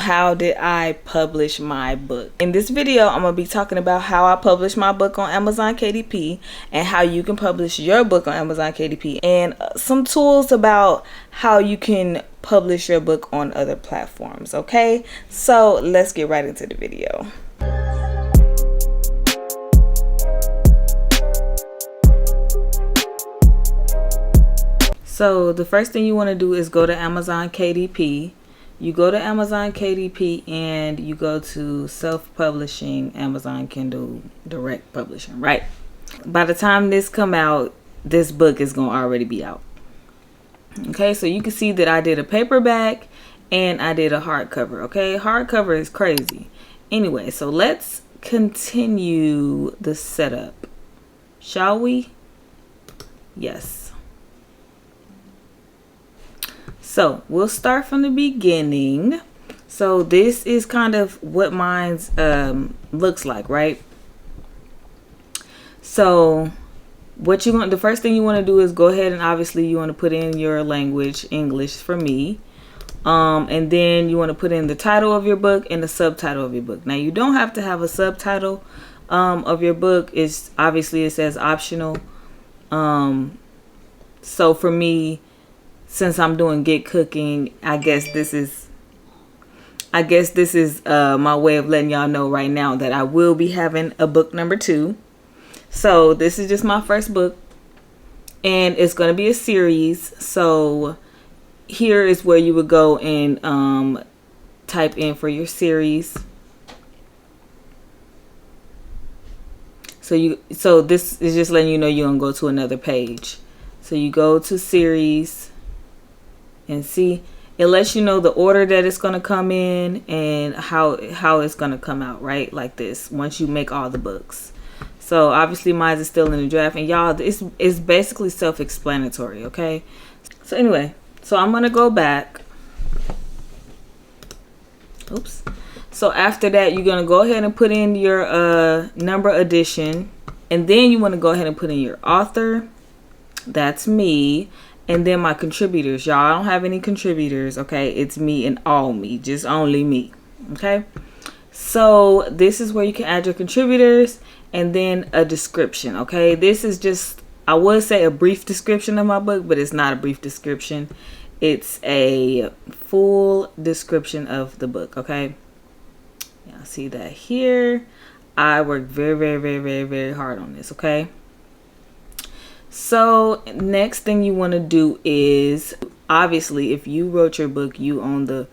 How did I publish my book? In this video, I'm going to be talking about how I published my book on Amazon KDP and how you can publish your book on Amazon KDP, and some tools about how you can publish your book on other platforms. Okay, so let's get right into the video. So the first thing you want to do is go to Amazon KDP. You go to Amazon KDP and you go to self-publishing, Amazon Kindle Direct Publishing, right? By the time this come out, this book is going to already be out. Okay, so you can see that I did a paperback and I did a hardcover. Okay, hardcover is crazy. Anyway, so let's continue the setup, shall we? Yes. So we'll start from the beginning. So this is kind of what mine's looks like, right? So what you want, the first thing you want to do is go ahead and obviously you want to put in your language, English for me. And then you want to put in the title of your book and the subtitle of your book. Now you don't have to have a subtitle of your book. It's obviously, it says optional. So for me, since I'm doing Get Cooking, I guess this is my way of letting y'all know right now that I will be having a book number 2. So this is just my first book and it's going to be a series. So here is where you would go and type in for your series. So this is just letting you know you're going to go to another page. So you go to series. And see, it lets you know the order that it's going to come in and how it's going to come out, right? Like this, once you make all the books. So obviously mine is still in the draft. And y'all, it's basically self-explanatory, okay? So anyway, so I'm going to go back. Oops. So after that, you're going to go ahead and put in your number edition. And then you want to go ahead and put in your author. That's me. And then my contributors, y'all, I don't have any contributors, okay? It's me and all me, just only me, okay? So this is where you can add your contributors and then a description, okay? This is just, I would say a brief description of my book, but it's not a brief description. It's a full description of the book, okay? Y'all see that here. I worked very, very, very, very, very hard on this, okay? So next thing you want to do is, obviously, if you wrote your book, you own the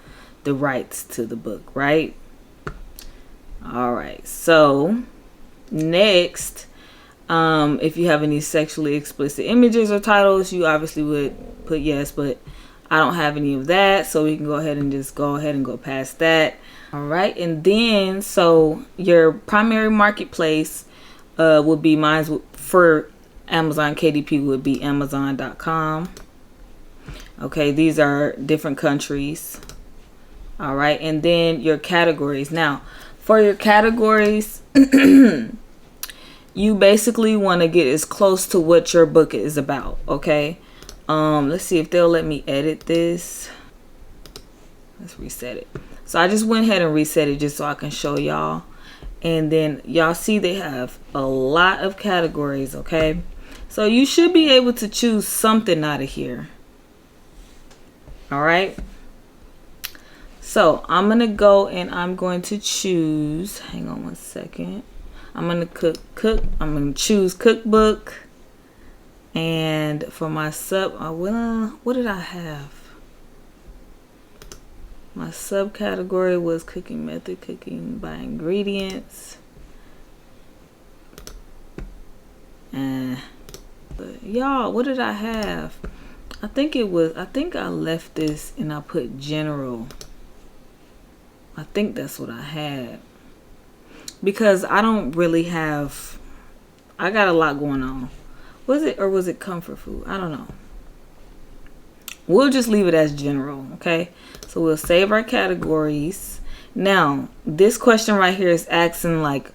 rights to the book, right? All right. So next, if you have any sexually explicit images or titles, you obviously would put yes, but I don't have any of that. So we can go ahead and just go ahead and go past that. All right. And then, so your primary marketplace would be mine's for Amazon KDP would be Amazon.com. Okay, these are different countries. All right, and then your categories. Now, for your categories, you basically want to get as close to what your book is about. Okay, let's see if they'll let me edit this. Let's reset it. So I just went ahead and reset it just so I can show y'all. And then y'all see they have a lot of categories. Okay. So you should be able to choose something out of here. All right. So I'm going to go and I'm going to choose. Hang on one second. I'm going to I'm going to choose cookbook. And for my what did I have? My subcategory was cooking method, cooking by ingredients. But y'all, what did I have? I think I left this and I put general. I think that's what I had. Because I don't really have, I got a lot going on. Was it comfort food? I don't know. We'll just leave it as general, okay? So we'll save our categories. Now, this question right here is asking like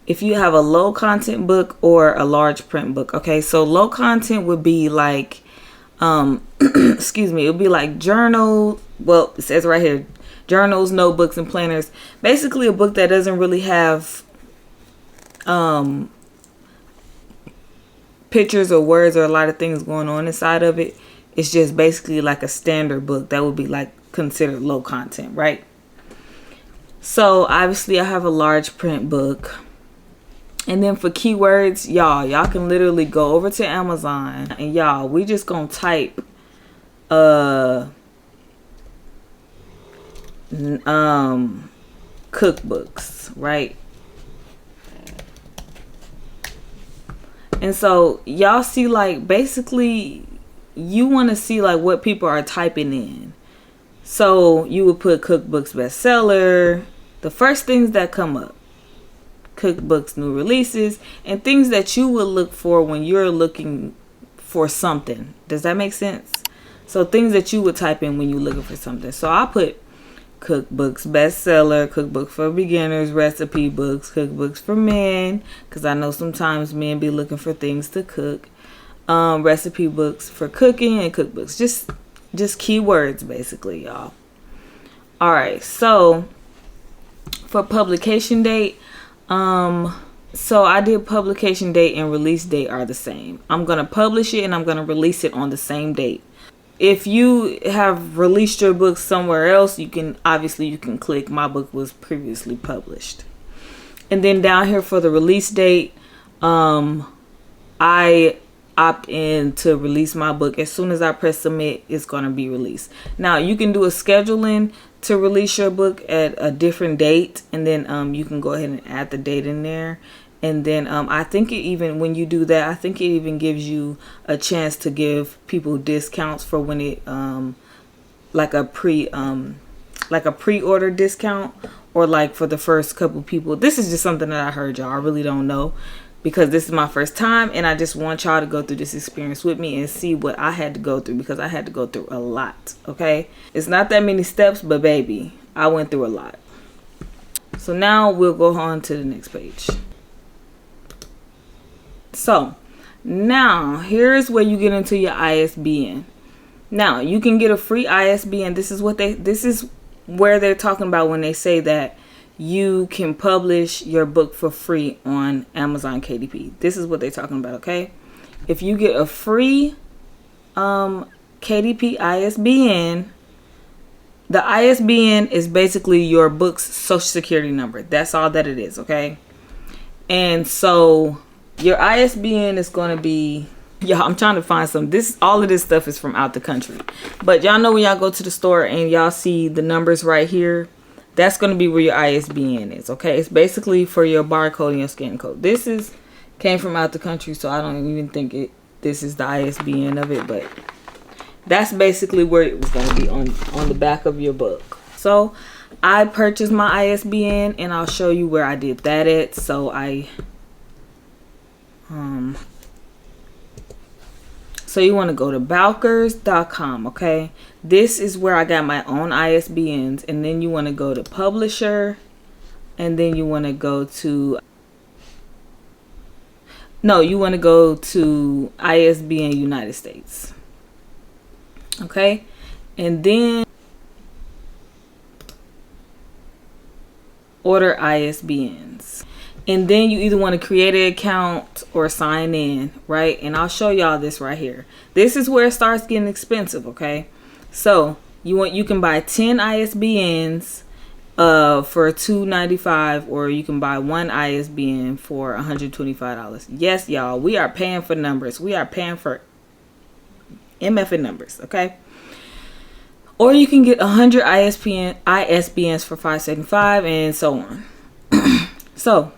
if you have a low content book or a large print book. Okay, so low content would be like excuse me, it would be like journal. Well, it says right here, journals, notebooks, and planners. Basically a book that doesn't really have pictures or words or a lot of things going on inside of it. It's just basically like a standard book that would be like considered low content, right? So obviously I have a large print book. And then for keywords, y'all can literally go over to Amazon and y'all, we just gonna type cookbooks, right? And so y'all see, like, basically you want to see like what people are typing in. So you would put cookbooks bestseller, the first things that come up, cookbooks new releases, and things that you would look for when you're looking for something. Does that make sense? So things that you would type in when you're looking for something. So I put cookbooks bestseller, cookbook for beginners, recipe books, cookbooks for men, because I know sometimes men be looking for things to cook, recipe books for cooking, and cookbooks. Just keywords basically, y'all. All right, so for publication date, so I did publication date and release date are the same. I'm gonna publish it and I'm gonna release it on the same date. If you have released your book somewhere else, you can click my book was previously published. And then down here for the release date, I opt in to release my book. As soon as I press submit, it's going to be released. Now you can do a scheduling to release your book at a different date, and then you can go ahead and add the date in there. And then I think it even, when you do that, I think it even gives you a chance to give people discounts for when it like a pre-order discount, or like for the first couple people. This is just something that I heard, y'all. I really don't know, because this is my first time and I just want y'all to go through this experience with me and see what I had to go through, because I had to go through a lot. Okay, it's not that many steps, but baby, I went through a lot. So now we'll go on to the next page. So now here's where you get into your ISBN. Now you can get a free ISBN. This is where they're talking about when they say that you can publish your book for free on Amazon KDP. This is what they're talking about, okay? If you get a free KDP ISBN, the ISBN is basically your book's social security number. That's all that it is, okay? And so your ISBN is going to be, y'all, I'm trying to find some. All of this stuff is from out the country. But y'all know when y'all go to the store and y'all see the numbers right here, that's going to be where your ISBN is, okay? It's basically for your barcode and your scan code. This came from out the country, so I don't even think this is the ISBN of it, but that's basically where it was going to be on the back of your book. So I purchased my ISBN and I'll show you where I did that at. So so you want to go to Bowkers.com, okay? This is where I got my own ISBNs, and then you want to go to publisher, and then you want to go to ISBN United States, okay? And then order ISBNs. And then you either want to create an account or sign in, right? And I'll show y'all this right here. This is where it starts getting expensive, okay? So you can buy 10 ISBNs for $2.95, or you can buy one ISBN for $125. Yes, y'all, we are paying for numbers. We are paying for MFN numbers, okay? Or you can get 100 ISBNs for $5.75, and so on. So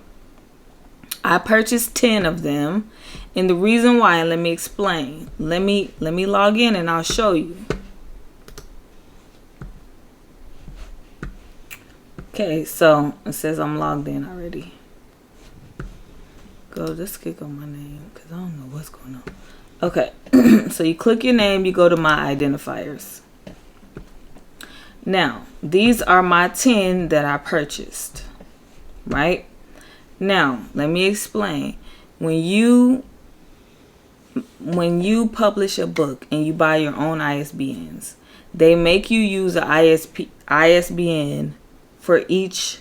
I purchased 10 of them, and the reason why, let me explain. Let me log in and I'll show you. Okay, so it says I'm logged in already. Let's click on my name because I don't know what's going on. Okay, so you click your name, you go to my identifiers. Now, these are my 10 that I purchased, right? Now, let me explain. When you publish a book and you buy your own ISBNs, they make you use an ISBN for each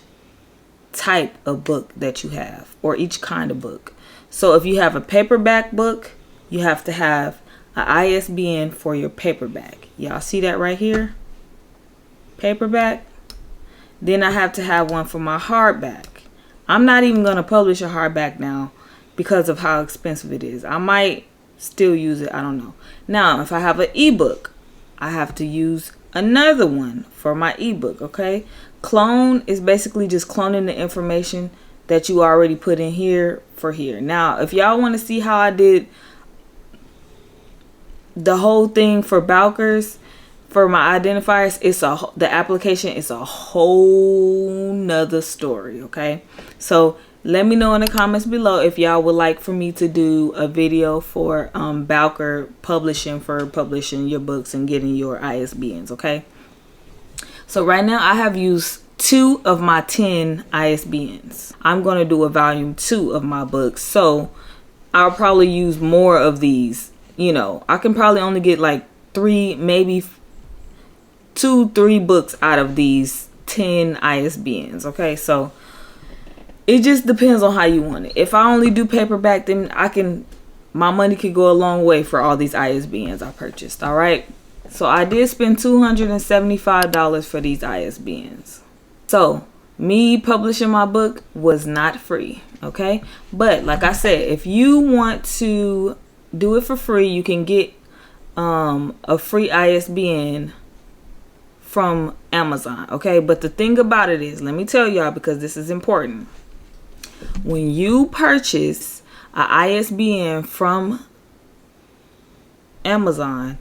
type of book that you have, or each kind of book. So if you have a paperback book, you have to have an ISBN for your paperback. Y'all see that right here? Paperback. Then I have to have one for my hardback. I'm not even going to publish a hardback now because of how expensive it is. I might still use it. I don't know. Now, if I have an ebook, I have to use another one for my ebook. Okay. Clone is basically just cloning the information that you already put in here for here. Now, if y'all want to see how I did the whole thing for Bowkers, for my identifiers, the application is a whole nother story. Okay, so let me know in the comments below if y'all would like for me to do a video for Bowker publishing, for publishing your books and getting your ISBNs. Okay, so right now I have used 2 of my 10 ISBNs. I'm going to do a volume 2 of my books, so I'll probably use more of these. You know, I can probably only get like 3, maybe 2-3 books out of these 10 ISBNs. Okay, so it just depends on how you want it. If I only do paperback, then my money could go a long way for all these ISBNs I purchased. All right, so I did spend $275 for these ISBNs. So me publishing my book was not free. Okay, but like I said, if you want to do it for free, you can get a free ISBN from Amazon. Okay, but the thing about it is, let me tell y'all, because this is important. When you purchase a ISBN from Amazon,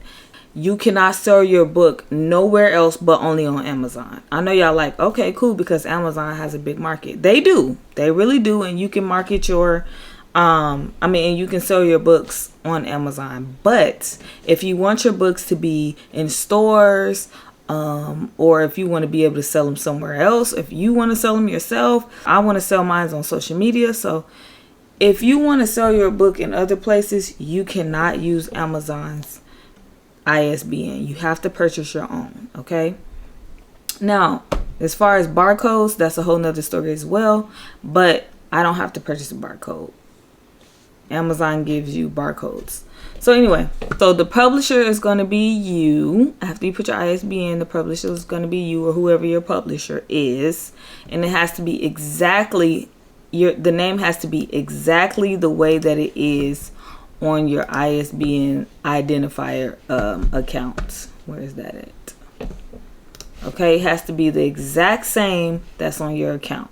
you cannot sell your book nowhere else but only on Amazon. I know y'all like, okay, cool, because Amazon has a big market. They do. They really do. And you can market your and you can sell your books on Amazon. But if you want your books to be in stores, or if you want to be able to sell them somewhere else, if you want to sell them yourself, I want to sell mine on social media. So if you want to sell your book in other places, you cannot use Amazon's ISBN. You have to purchase your own. Okay. Now, as far as barcodes, that's a whole nother story as well, but I don't have to purchase a barcode. Amazon gives you barcodes. So anyway, so the publisher is going to be you. After you put your ISBN, the publisher is going to be you, or whoever your publisher is. And it has to be exactly, the name has to be exactly the way that it is on your ISBN identifier account. Where is that at? Okay, it has to be the exact same that's on your account,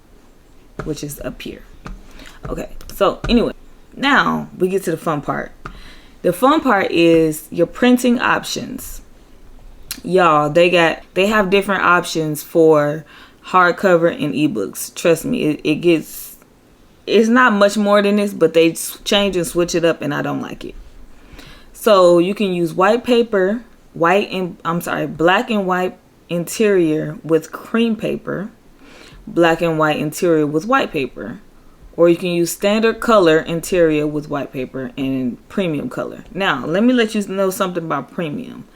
which is up here. Okay, so anyway, now we get to the fun part. The fun part is your printing options. Y'all, they have different options for hardcover and ebooks. Trust me, it's not much more than this, but they change and switch it up, and I don't like it. So you can use black and white interior with cream paper, black and white interior with white paper, or you can use standard color interior with white paper and premium color. Now, let me let you know something about premium.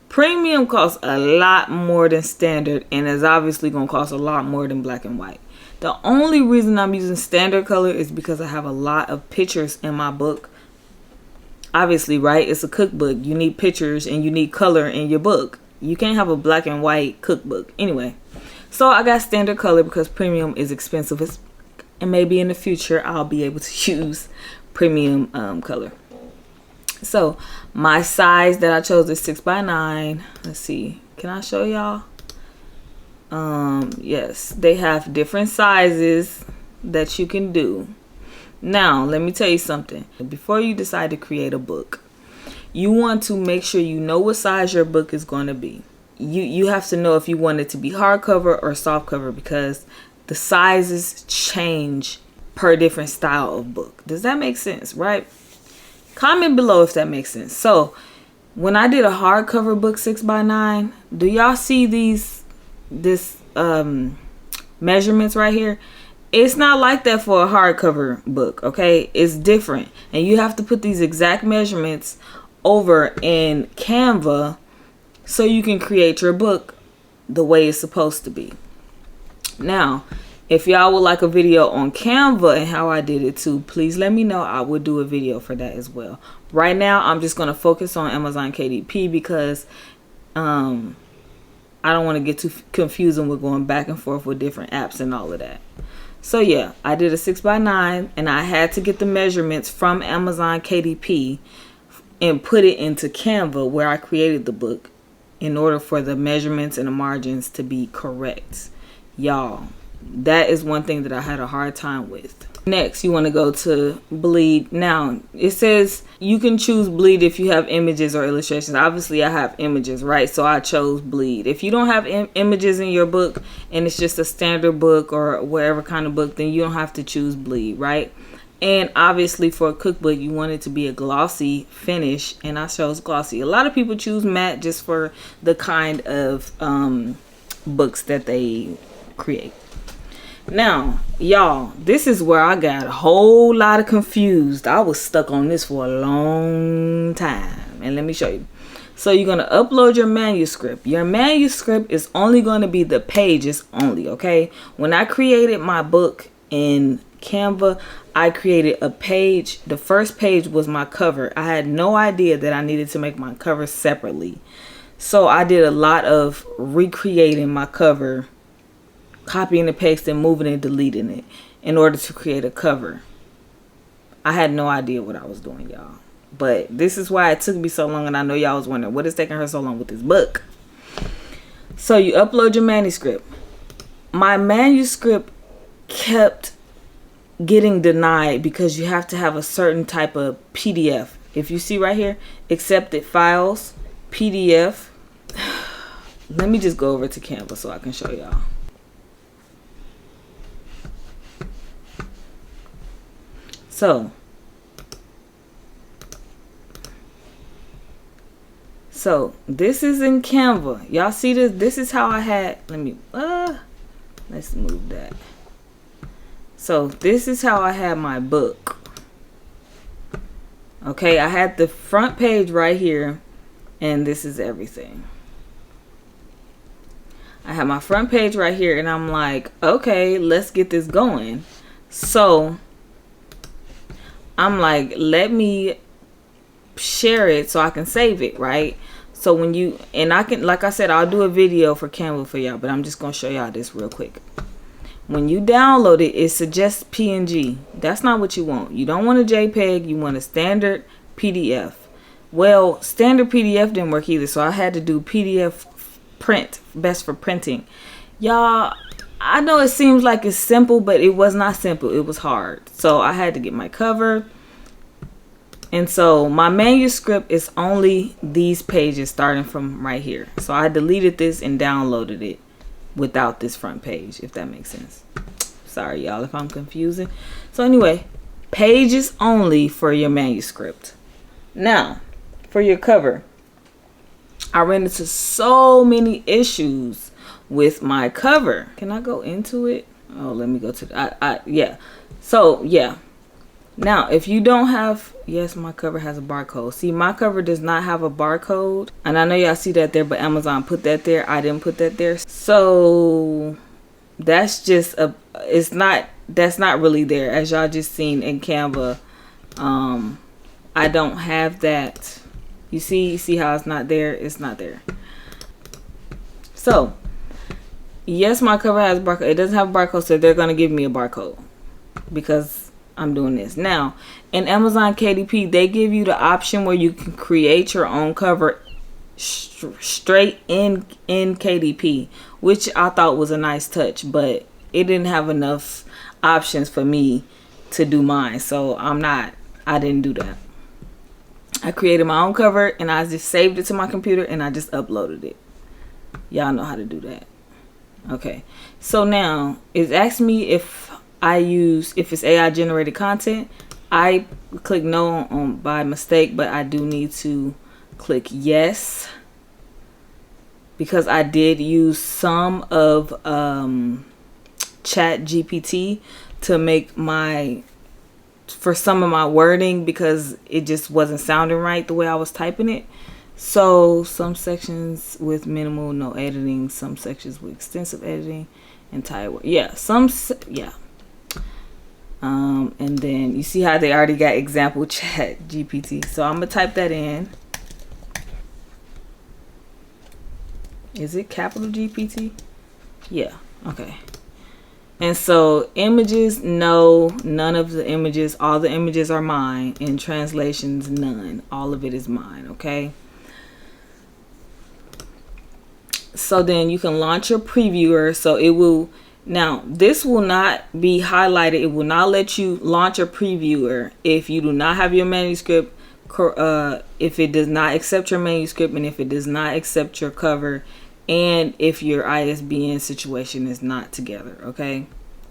Premium costs a lot more than standard, and is obviously going to cost a lot more than black and white. The only reason I'm using standard color is because I have a lot of pictures in my book. Obviously, right? It's a cookbook. You need pictures and you need color in your book. You can't have a black and white cookbook. Anyway, so I got standard color because premium is expensive. And maybe in the future, I'll be able to use premium color. So my size that I chose is 6x9. Let's see. Can I show y'all? Yes, they have different sizes that you can do. Now, let me tell you something. Before you decide to create a book, you want to make sure you know what size your book is going to be. You have to know if you want it to be hardcover or softcover, because the sizes change per different style of book. Does that make sense, right? Comment below if that makes sense. So when I did a hardcover book 6x9, do y'all see this measurements right here? It's not like that for a hardcover book, okay? It's different. And you have to put these exact measurements over in Canva so you can create your book the way it's supposed to be. Now, if y'all would like a video on Canva and how I did it too, please let me know. I would do a video for that as well. Right now, I'm just going to focus on Amazon KDP because I don't want to get too confusing with going back and forth with different apps and all of that. So yeah, I did a 6x9 and I had to get the measurements from Amazon KDP and put it into Canva where I created the book in order for the measurements and the margins to be correct. Y'all, that is one thing that I had a hard time with. Next, you want to go to bleed. Now, it says you can choose bleed if you have images or illustrations. Obviously, I have images, right? So I chose bleed. If you don't have images in your book and it's just a standard book or whatever kind of book, then you don't have to choose bleed, right? And obviously for a cookbook, you want it to be a glossy finish, and I chose glossy. A lot of people choose matte just for the kind of books that they create. Now, y'all, this is where I got a whole lot of confused. I was stuck on this for a long time. And let me show you. So you're going to upload your manuscript. Your manuscript is only going to be the pages only, okay? When I created my book in Canva, I created a page. The first page was my cover. I had no idea that I needed to make my cover separately. So I did a lot of recreating my cover, copying and pasting, moving and deleting it in order to create a cover. I had no idea what I was doing, y'all. But this is why it took me so long, and I know y'all was wondering what is taking her so long with this book. So you upload your manuscript. My manuscript kept getting denied because you have to have a certain type of PDF. If you see right here, accepted files, PDF. Let me just go over to Canva so I can show y'all. So this is in Canva. Y'all see this? This is how I had, let's move that. So this is how I had my book. Okay, I had the front page right here, and this is everything. I have my front page right here, and I'm like, okay, let's get this going. So I'm like, let me share it so I can save it, right? So when you, and I can, like I said, I'll do a video for Canva for y'all, but I'm just going to show y'all this real quick. When you download it, it suggests PNG. That's not what you want. You don't want a JPEG. You want a standard PDF. Well, standard PDF didn't work either, so I had to do PDF print, best for printing. Y'all, I know it seems like it's simple, but it was not simple. It was hard. So I had to get my cover. And so my manuscript is only these pages starting from right here. So I deleted this and downloaded it without this front page, if that makes sense. Sorry, y'all, if I'm confusing. So anyway, pages only for your manuscript. Now, for your cover, I ran into so many issues with my cover. Can I go into it? Oh, let me go to yeah. So yeah. Now, if you don't have, yes, my cover has a barcode. See, my cover does not have a barcode. And I know y'all see that there, but Amazon put that there. I didn't put that there. So that's just that's not really there. As y'all just seen in Canva, I don't have that. You see how it's not there? It's not there. So yes, my cover has a barcode. It doesn't have a barcode, so they're going to give me a barcode because I'm doing this. Now, in Amazon KDP, they give you the option where you can create your own cover straight in KDP, which I thought was a nice touch, but it didn't have enough options for me to do mine. So I didn't do that. I created my own cover and I just saved it to my computer and I just uploaded it. Y'all know how to do that. Okay. So now it's asking me if it's AI generated content. I click no on by mistake, but I do need to click yes because I did use some of Chat GPT to make for some of my wording because it just wasn't sounding right the way I was typing it. So some sections with minimal, no editing, some sections with extensive editing, entire work. Yeah, yeah. And then you see how they already got example chat GPT. So I'm gonna type that in. Is it capital GPT? Yeah, okay. And so images, no, none of the images, all the images are mine. And translations, none. All of it is mine, okay? So then you can launch your previewer. So it will, now this will not be highlighted. It will not let you launch a previewer if you do not have your manuscript, if it does not accept your manuscript, and if it does not accept your cover, and if your ISBN situation is not together, okay?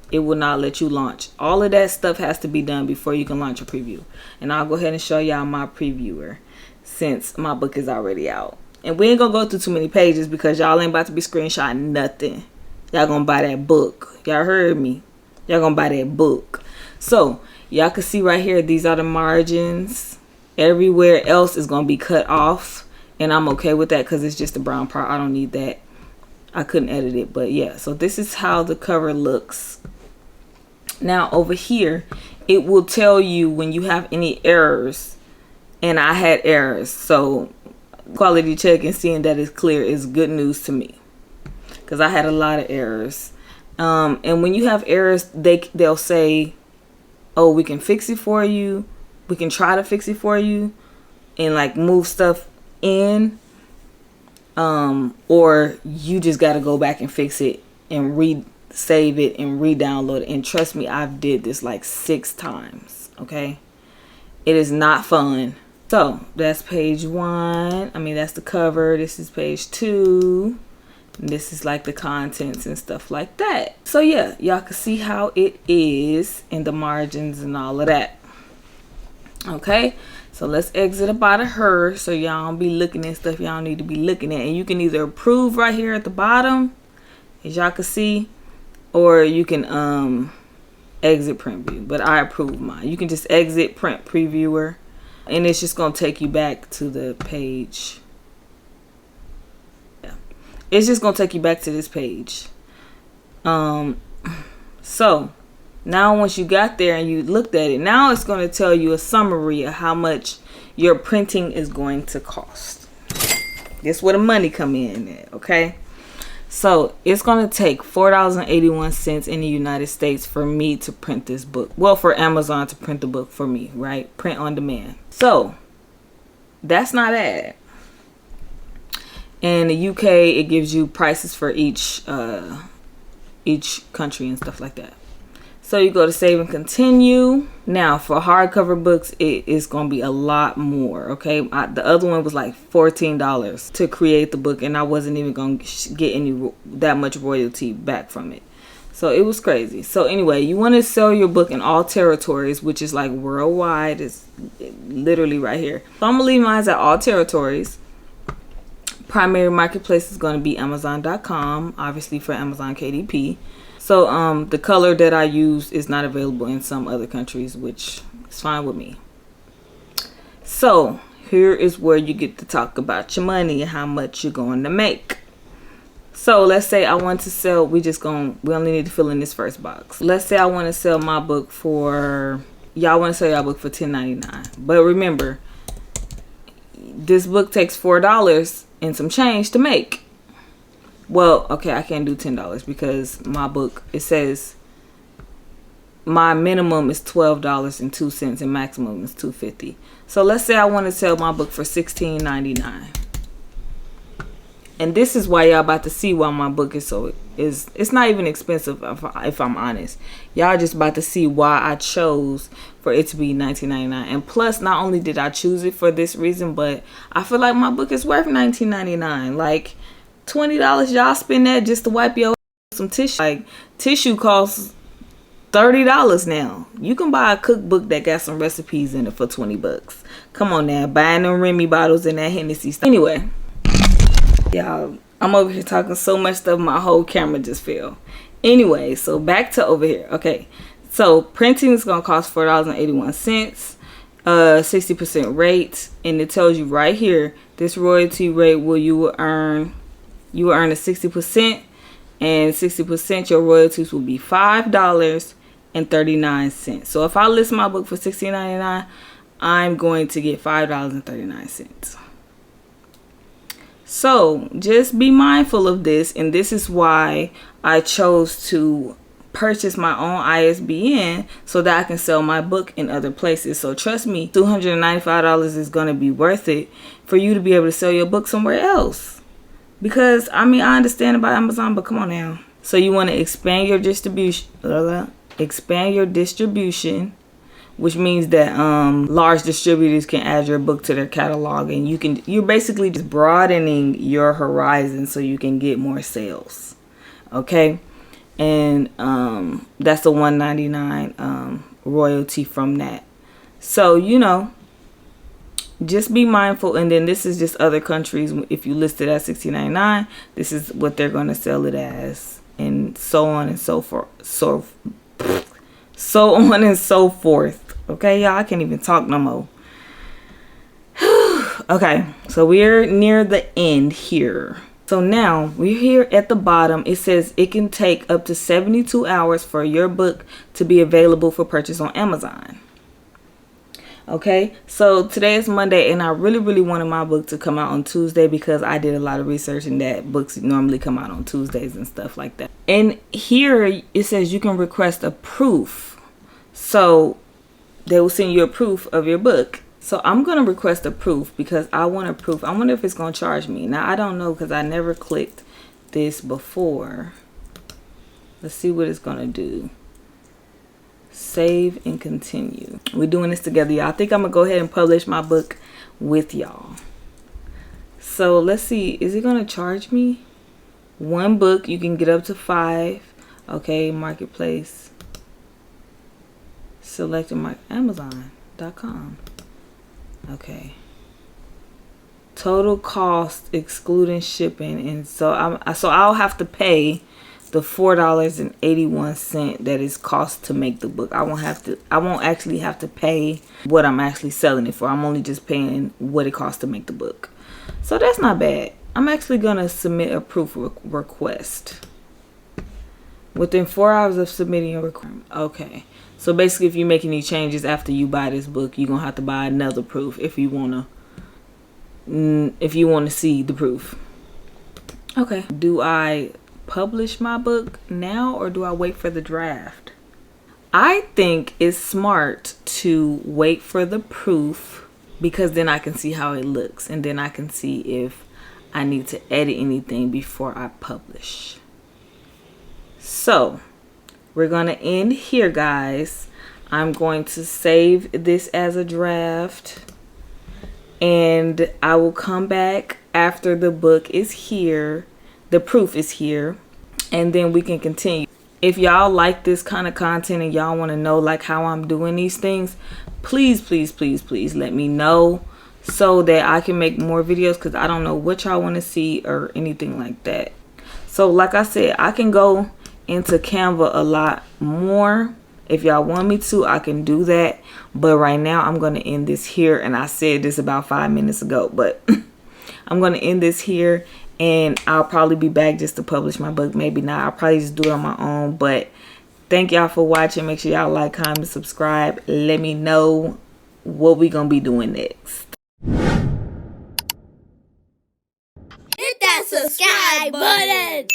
It will not let you launch. All of that stuff has to be done before you can launch a preview. And I'll go ahead and show y'all my previewer since my book is already out. And we ain't gonna go through too many pages because y'all ain't about to be screenshotting nothing. Y'all gonna buy that book. Y'all heard me. Y'all gonna buy that book. So y'all can see right here, these are the margins. Everywhere else is gonna be cut off. And I'm okay with that because it's just the brown part. I don't need that. I couldn't edit it. But yeah, so this is how the cover looks. Now over here, it will tell you when you have any errors. And I had errors. So quality check and seeing that it's clear is good news to me, because I had a lot of errors. And when you have errors, they'll say, oh, we can fix it for you, we can try to fix it for you, and like move stuff in, or you just got to go back and fix it and save it and re-download it. And trust me, I've did this like 6 times. Okay, it is not fun. So that's page 1. I mean, that's the cover. This is page 2. And this is like the contents and stuff like that. So yeah, y'all can see how it is in the margins and all of that. Okay, so let's exit up out of her so y'all don't be looking at stuff y'all need to be looking at. And you can either approve right here at the bottom, as y'all can see, or you can exit print view. But I approve mine. You can just exit print previewer. And it's just going to take you back to the page. Yeah. It's just going to take you back to this page. So, now once you got there and you looked at it, now it's going to tell you a summary of how much your printing is going to cost. That's where the money come in at, okay? So it's going to take $4.81 in the United States for me to print this book. Well, for Amazon to print the book for me, right? Print on demand. So that's not bad. In the UK, it gives you prices for each country and stuff like that. So you go to save and continue. Now for hardcover books, it is going to be a lot more. Okay, the other one was like $14 to create the book, and I wasn't even going to get that much royalty back from it. So it was crazy. So anyway, you want to sell your book in all territories, which is like worldwide. It's literally right here. So I'm gonna leave mine at all territories. Primary marketplace is going to be Amazon.com, obviously for Amazon KDP. So the color that I use is not available in some other countries, which is fine with me. So here is where you get to talk about your money and how much you're going to make. So let's say I want to sell, we only need to fill in this first box. Let's say I want to sell my book for, y'all want to sell your book for $10.99. But remember, this book takes $4 and some change to make. Well, okay, I can't do $10 because my book, it says my minimum is $12.02 and maximum is $2.50. So let's say I want to sell my book for $16.99. And this is why y'all about to see why my book is it's not even expensive if I'm honest. Y'all just about to see why I chose for it to be $19.99. And plus, not only did I choose it for this reason, but I feel like my book is worth $19.99. Like $20, y'all spend that just to wipe your some tissue. Like tissue costs $30 now. You can buy a cookbook that got some recipes in it for $20. Come on now, buying them Remy bottles and that Hennessy stuff. Anyway, y'all, I'm over here talking so much stuff my whole camera just fell. Anyway, so back to over here. Okay, so printing is gonna cost $4.81, 60% rate, and it tells you right here This royalty rate you will earn a 60%, and 60% your royalties will be $5.39. So if I list my book for $16.99, I'm going to get $5.39. So just be mindful of this, and this is why I chose to purchase my own ISBN so that I can sell my book in other places. So trust me, $295 is going to be worth it for you to be able to sell your book somewhere else. Because I mean, I understand about Amazon, but come on now. So you want to expand your distribution, which means that large distributors can add your book to their catalog, and you're basically just broadening your horizon so you can get more sales. Okay, and that's the $1.99 royalty from that. So just be mindful. And then this is just other countries. If you list it at $16.99, this is what they're going to sell it as, and so on and so forth. So on and so forth. Okay, y'all, I can't even talk no more. Okay, so we're near the end here. So now we're here at the bottom. It says it can take up to 72 hours for your book to be available for purchase on Amazon. Okay, so today is Monday, and I really wanted my book to come out on Tuesday because I did a lot of research, and that books normally come out on Tuesdays and stuff like that. And here it says you can request a proof. So they will send you a proof of your book. So I'm going to request a proof because I want a proof. I wonder if it's going to charge me. Now, I don't know because I never clicked this before. Let's see what it's going to do. Save and continue. We're doing this together, y'all. I think I'm going to go ahead and publish my book with y'all. So let's see. Is it going to charge me? One book. You can get up to 5. Okay, marketplace. Selecting my Amazon.com. Okay. Total cost excluding shipping, and so I'll have to pay the $4.81 that is cost to make the book. I won't actually have to pay what I'm actually selling it for. I'm only just paying what it costs to make the book. So that's not bad. I'm actually gonna submit a proof request within 4 hours of submitting your request. Okay. So basically, if you make any changes after you buy this book, you're gonna have to buy another proof if you wanna see the proof. Okay. Do I publish my book now or do I wait for the draft? I think it's smart to wait for the proof because then I can see how it looks, and then I can see if I need to edit anything before I publish. So we're going to end here, guys. I'm going to save this as a draft, and I will come back after the book is here, the proof is here, and then we can continue. If y'all like this kind of content and y'all want to know like how I'm doing these things, please let me know so that I can make more videos, because I don't know what y'all want to see or anything like that. So like I said, I can go into Canva a lot more. If y'all want me to, I can do that, but right now I'm going to end this here, and I said this about 5 minutes ago, but I'm going to end this here, and I'll probably be back just to publish my book. Maybe not. I'll probably just do it on my own, but thank y'all for watching. Make sure y'all like, comment, subscribe. Let me know what we gonna be doing next. Hit that subscribe button.